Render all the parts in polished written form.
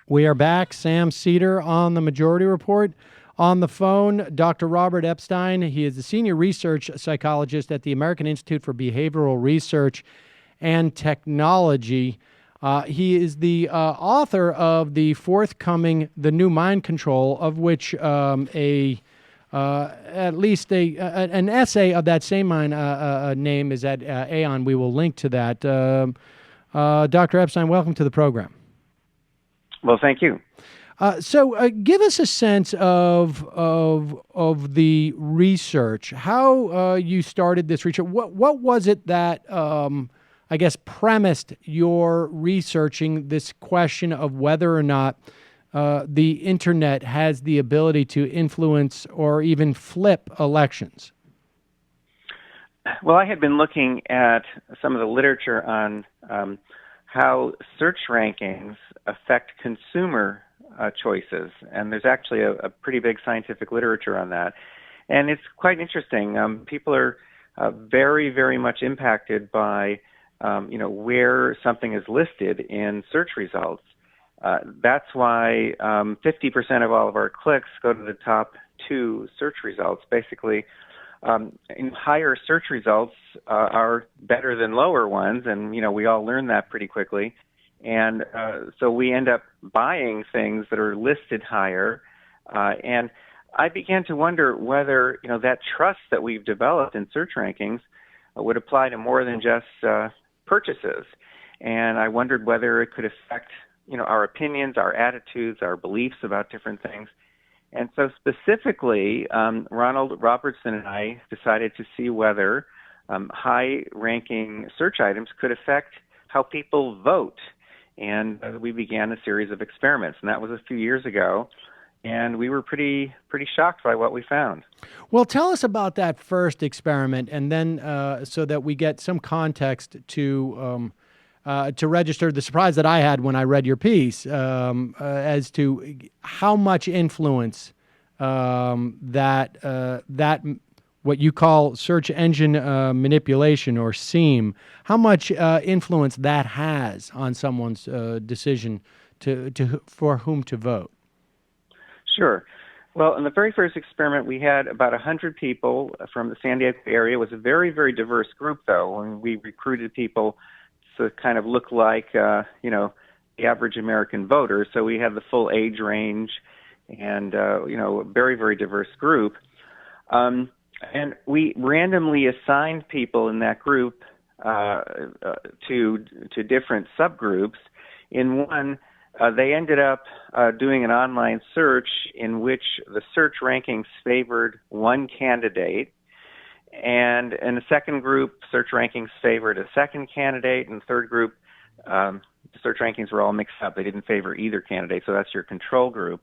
We are back. Sam Seder on the Majority Report. On the phone, Dr. Robert Epstein. He is the senior research psychologist at the American Institute for Behavioral Research and Technology. He is the author of the forthcoming The New Mind Control, of which at least an essay of that same name is at Aon. We will link to that. Dr. Epstein, welcome to the program. Well, thank you. So give us a sense of the research, how you started this research. What was it that, I guess, premised your researching this question of whether or not the internet has the ability to influence or even flip elections? Well, I had been looking at some of the literature on how search rankings affect consumer choices, and there's actually a pretty big scientific literature on that, and it's quite interesting. People are very, very much impacted by where something is listed in search results. That's why 50% of all of our clicks go to the top two search results. Basically, in higher search results are better than lower ones, and we all learn that pretty quickly. And so we end up buying things that are listed higher. And I began to wonder whether that trust that we've developed in search rankings would apply to more than just purchases. And I wondered whether it could affect our opinions, our attitudes, our beliefs about different things. And so specifically, Ronald Robertson and I decided to see whether high-ranking search items could affect how people vote. And we began a series of experiments, and that was a few years ago. And we were pretty shocked by what we found. Well, tell us about that first experiment, and then so that we get some context to register the surprise that I had when I read your piece as to how much influence that what you call search engine manipulation, or SEAM, how much influence that has on someone's decision for whom to vote. Sure. Well, in the very first experiment, we had about 100 people from the San Diego area. It was a very, very diverse group, though, and we recruited people to kind of look like, the average American voter. So we had the full age range and, a very, very diverse group. And we randomly assigned people in that group to different subgroups. In one, they ended up doing an online search in which the search rankings favored one candidate. And in the second group, search rankings favored a second candidate. And the third group, the search rankings were all mixed up. They didn't favor either candidate. So that's your control group.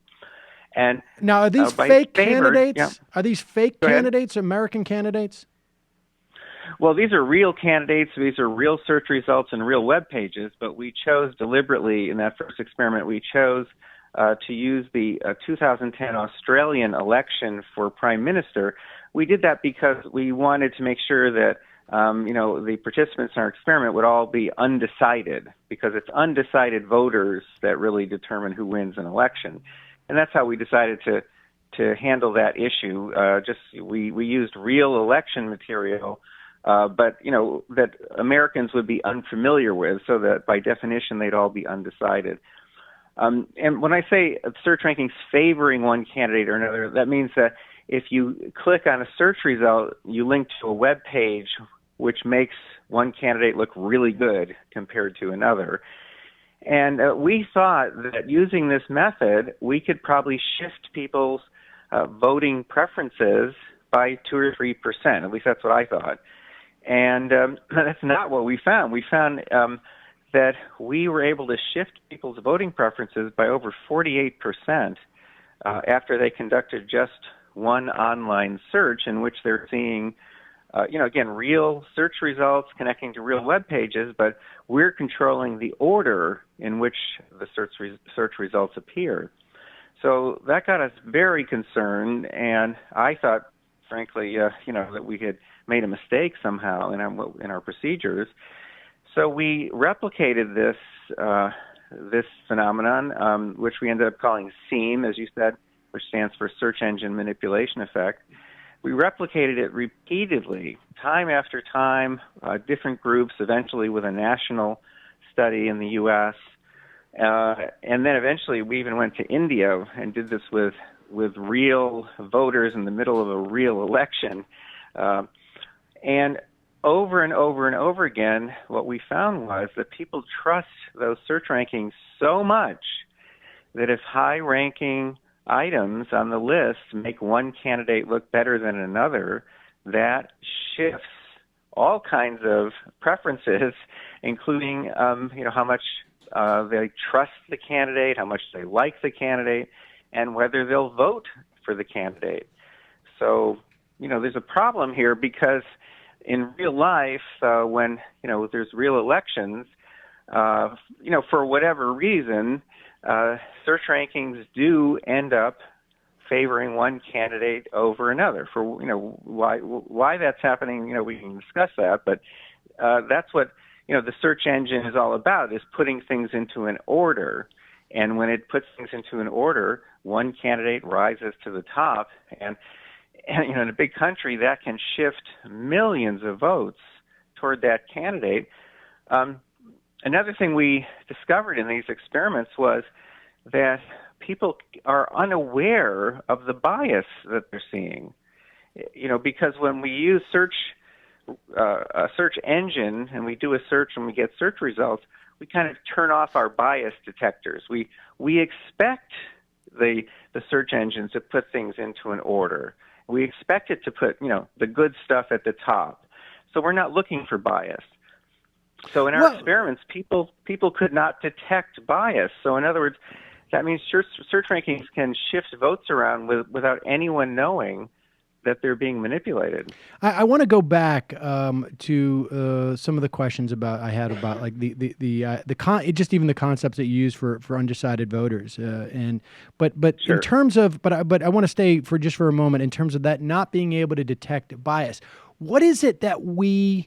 And now, are these fake candidates? Yeah. Are these fake candidates, American candidates? Well, these are real candidates. These are real search results and real web pages. But we chose deliberately in that first experiment, we chose to use the 2010 Australian election for Prime Minister. We did that because we wanted to make sure that the participants in our experiment would all be undecided, because it's undecided voters that really determine who wins an election. And that's how we decided to handle that issue. We used real election material, but that Americans would be unfamiliar with, so that by definition they'd all be undecided. And when I say search rankings favoring one candidate or another, that means that if you click on a search result, you link to a web page which makes one candidate look really good compared to another. And we thought that using this method, we could probably shift people's voting preferences by 2 or 3%. At least that's what I thought. And that's not what we found. We found that we were able to shift people's voting preferences by over 48% after they conducted just one online search in which they're seeing again, real search results connecting to real web pages, but we're controlling the order in which the search results appear. So that got us very concerned, and I thought, frankly, that we had made a mistake somehow in our procedures. So we replicated this phenomenon, which we ended up calling SEAM, as you said, which stands for Search Engine Manipulation Effect. We replicated it repeatedly, time after time, different groups, eventually with a national study in the U.S., and then eventually we even went to India and did this with real voters in the middle of a real election. And over and over and over again, what we found was that people trust those search rankings so much that if high-ranking items on the list make one candidate look better than another, that shifts all kinds of preferences, including how much they trust the candidate, how much they like the candidate, and whether they'll vote for the candidate. So, there's a problem here because in real life, when, there's real elections, for whatever reason, search rankings do end up favoring one candidate over another. For, why that's happening, we can discuss that, but that's what, the search engine is all about, is putting things into an order. And when it puts things into an order, one candidate rises to the top. And in a big country, that can shift millions of votes toward that candidate. Another thing we discovered in these experiments was that people are unaware of the bias that they're seeing. Because when we use a search engine and we do a search and we get search results, we kind of turn off our bias detectors. We expect the search engine to put things into an order. We expect it to put, the good stuff at the top. So we're not looking for bias. So in our experiments, people could not detect bias. So in other words, that means search rankings can shift votes around without anyone knowing that they're being manipulated. I want to go back to some of the questions I had about like just even the concepts that you use for undecided voters, but Sure. in terms of but I want to stay for a moment in terms of that not being able to detect bias. What is it that when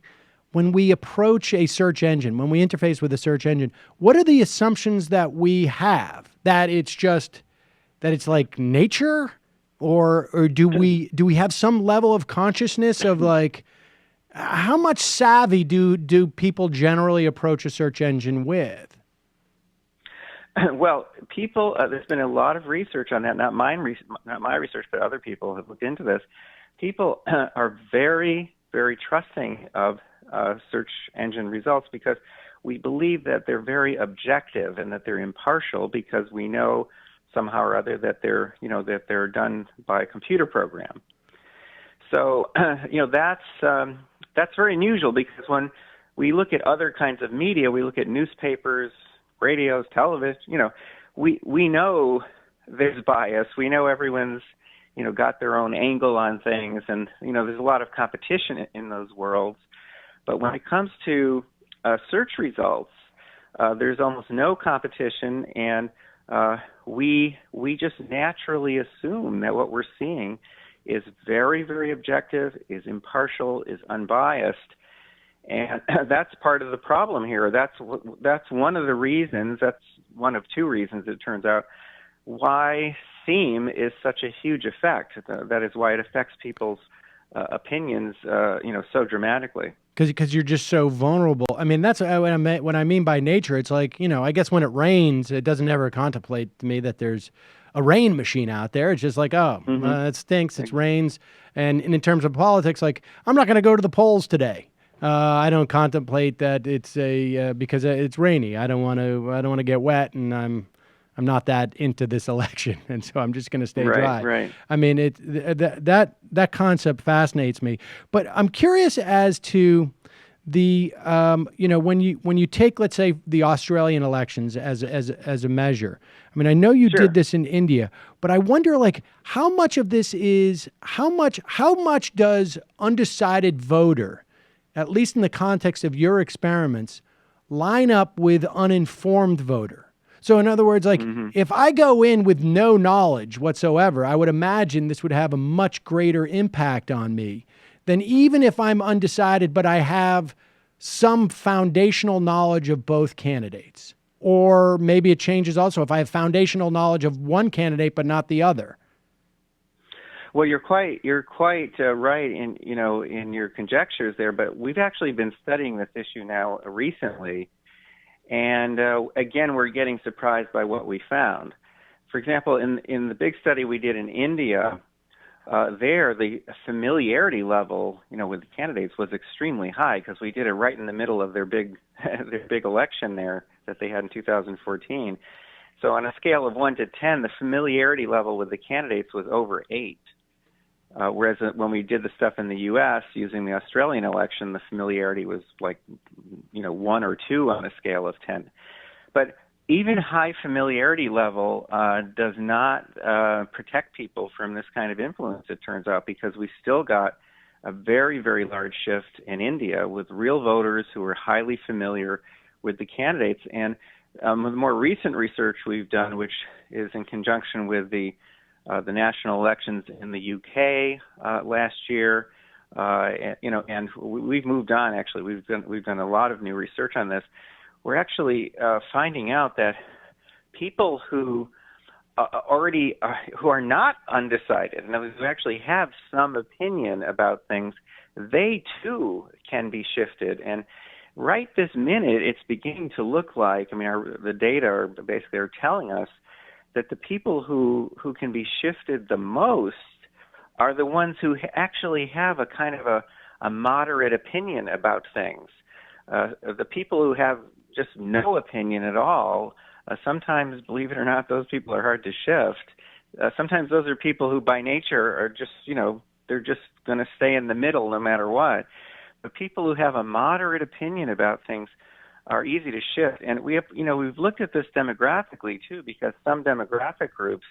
we approach a search engine, when we interface with a search engine, what are the assumptions that we have? That it's like nature? Or do we have some level of consciousness of like how much savvy do people generally approach a search engine with? Well, people, there's been a lot of research on that. Not my research, but other people have looked into this. People are very, very trusting of search engine results because we believe that they're very objective and that they're impartial because we know somehow or other that they're done by a computer program. So that's very unusual because when we look at other kinds of media, we look at newspapers, radios, television. We know there's bias. We know everyone's got their own angle on things, and there's a lot of competition in those worlds. But when it comes to search results, there's almost no competition, and we just naturally assume that what we're seeing is very, very objective, is impartial, is unbiased, and that's part of the problem here. That's one of the reasons. That's one of two reasons, it turns out, why SEAM is such a huge effect. That is why it affects people's opinions, so dramatically. Because you're just so vulnerable. I mean, that's what I mean by nature. It's like, I guess when it rains, it doesn't ever contemplate to me that there's a rain machine out there. It's just like, it stinks, it rains. And in terms of politics, like, I'm not going to go to the polls today. I don't contemplate that it's because it's rainy. I don't want to get wet, and I'm not that into this election, and so I'm just going to stay dry. Right. I mean, that concept fascinates me, but I'm curious as to the when you take, let's say, the Australian elections as a measure. I mean, I know you did this in India, but I wonder, like, how much of this is how much does undecided voter, at least in the context of your experiments, line up with uninformed voter? So in other words, like, if I go in with no knowledge whatsoever, I would imagine this would have a much greater impact on me than even if I'm undecided, but I have some foundational knowledge of both candidates. or maybe it changes also if I have foundational knowledge of one candidate but not the other. Well, you're quite right in in your conjectures there, but we've actually been studying this issue now recently, and again we're getting surprised by what we found. For example, in the big study we did in India, there the familiarity level with the candidates was extremely high because we did it right in the middle of their big their big election there that they had in 2014. So on a scale of 1 to 10, the familiarity level with the candidates was over 8. Whereas when we did the stuff in the U.S. using the Australian election, the familiarity was like, 1 or 2 on a scale of 10. But even high familiarity level does not protect people from this kind of influence, it turns out, because we still got a very, very large shift in India with real voters who are highly familiar with the candidates. And with more recent research we've done, which is in conjunction with the national elections in the UK last year, and we've moved on. Actually, we've done a lot of new research on this. We're actually finding out that people who who are not undecided, and who actually have some opinion about things, they too can be shifted. And right this minute, it's beginning to look like, the data are telling us that the people who can be shifted the most are the ones who actually have a kind of a moderate opinion about things. The people who have just no opinion at all, sometimes, believe it or not, those people are hard to shift. Sometimes those are people who by nature are just, they're just going to stay in the middle no matter what. But people who have a moderate opinion about things are easy to shift. And we've looked at this demographically too, because some demographic groups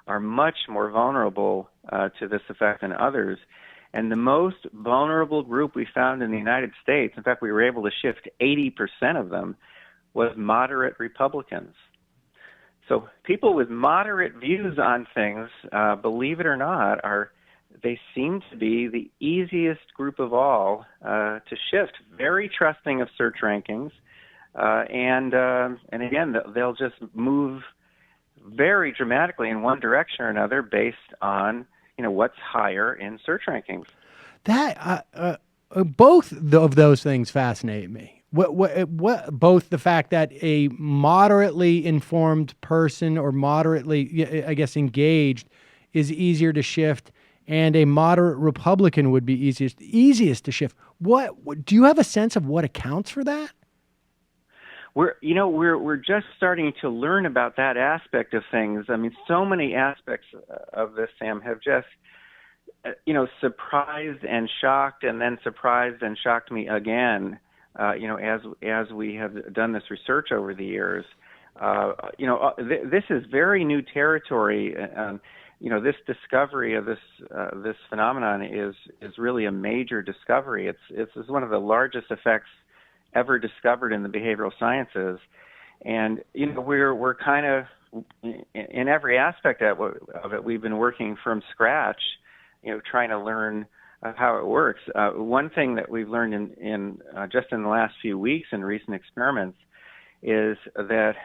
are much more vulnerable to this effect than others. And the most vulnerable group we found in the United States, in fact, we were able to shift 80% of them, was moderate Republicans. So people with moderate views on things, believe it or not, they seem to be the easiest group of all to shift. Very trusting of search rankings. And again, they'll just move very dramatically in one direction or another based on what's higher in search rankings. That both of those things fascinate me. What both the fact that a moderately informed person or moderately, I guess, engaged is easier to shift, and a moderate Republican would be easiest to shift. What do you have a sense of what accounts for that? We're just starting to learn about that aspect of things. So many aspects of this, Sam, have just surprised and shocked, and then surprised and shocked me again. As we have done this research over the years, this is very new territory. This discovery of this phenomenon is really a major discovery. It's one of the largest effects ever discovered in the behavioral sciences, and we're kind of in every aspect of it. We've been working from scratch, trying to learn how it works. One thing that we've learned in just in the last few weeks in recent experiments is that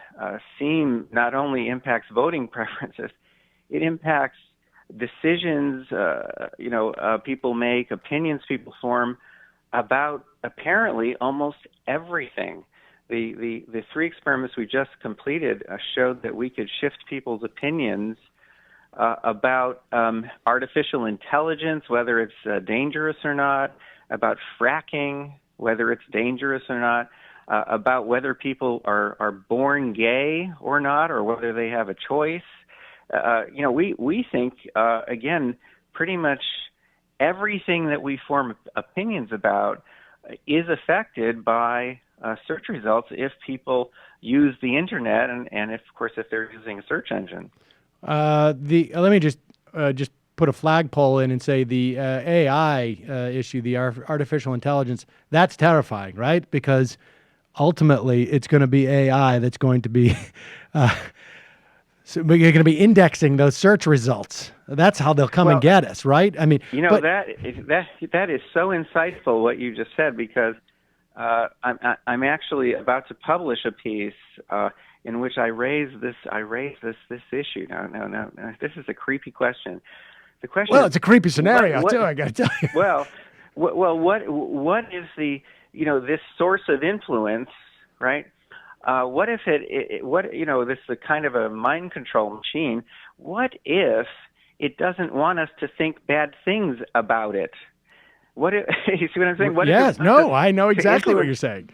SEAM not only impacts voting preferences, it impacts decisions people make, opinions people form about apparently almost everything. The 3 experiments we just completed showed that we could shift people's opinions about artificial intelligence, whether it's dangerous or not, about fracking, whether it's dangerous or not, about whether people are born gay or not, or whether they have a choice. We think, again, pretty much everything that we form opinions about is affected by search results if people use the internet, and if, of course, if they're using a search engine. Let me just put a flagpole in and say the AI issue, the artificial intelligence, that's terrifying, right? Because ultimately it's going to be AI that's going to be so you're going to be indexing those search results. That's how they'll come and get us, right? That is so insightful what you just said, because I'm actually about to publish a piece in which I raise this issue. No. This is a creepy question. The question. Well, is, it's a creepy scenario too. I got to tell you. Well, what is the this source of influence, right? What if this is a kind of a mind control machine? What if it doesn't want us to think bad things about it? What if, you see what I'm saying? What yes, if no, I know exactly what you're saying.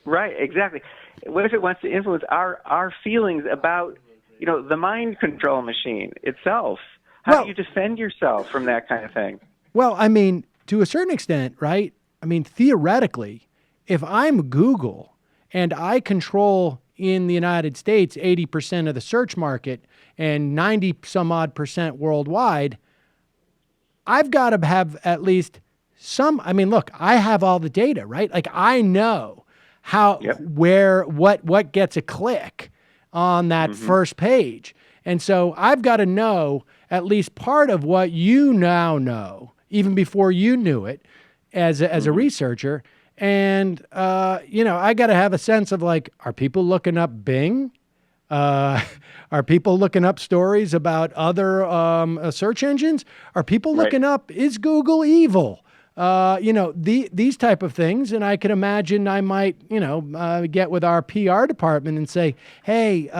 Right, exactly. What if it wants to influence our feelings about, the mind control machine itself? How do you defend yourself from that kind of thing? Well, I mean, to a certain extent, right? I mean, theoretically, if I'm Google and I control in the United States 80% of the search market and 90 some odd percent worldwide, I've got to have at least some. I mean, look, I have all the data, right? Like I know what gets a click on that first page. And so I've got to know at least part of what you now know, even before you knew it as a researcher. And, I got to have a sense of like, are people looking up Bing? Are people looking up stories about other search engines? Are people looking up, is Google evil? These type of things. And I can imagine I might, get with our PR department and say, hey,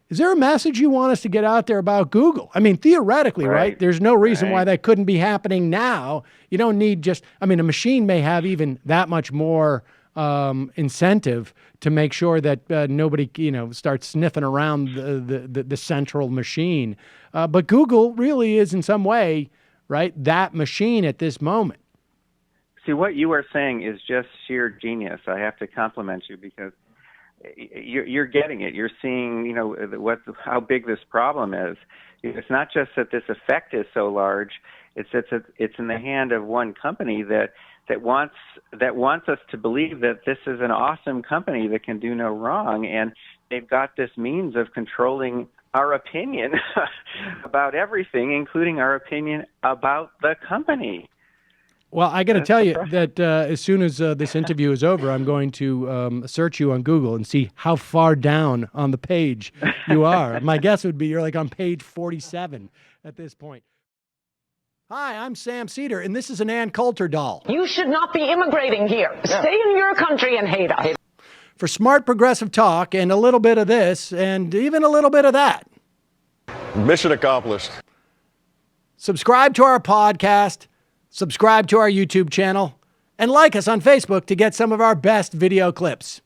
is there a message you want us to get out there about Google? I mean, theoretically, right? There's no reason why that couldn't be happening now. You don't need a machine may have even that much more incentive to make sure that nobody, starts sniffing around the central machine. But Google really is in some way, right, that machine at this moment. See, what you are saying is just sheer genius. I have to compliment you because you're getting it. You're seeing, how big this problem is. It's not just that this effect is so large. It's in the hand of one company that wants us to believe that this is an awesome company that can do no wrong, and they've got this means of controlling our opinion about everything, including our opinion about the company. Well, I got to tell you that as soon as this interview is over, I'm going to search you on Google and see how far down on the page you are. My guess would be you're like on page 47 at this point. Hi, I'm Sam Seder, and this is an Ann Coulter doll. You should not be immigrating here. Stay in your country and hate us. For smart progressive talk and a little bit of this and even a little bit of that. Mission accomplished. Subscribe to our podcast. Subscribe to our YouTube channel and like us on Facebook to get some of our best video clips.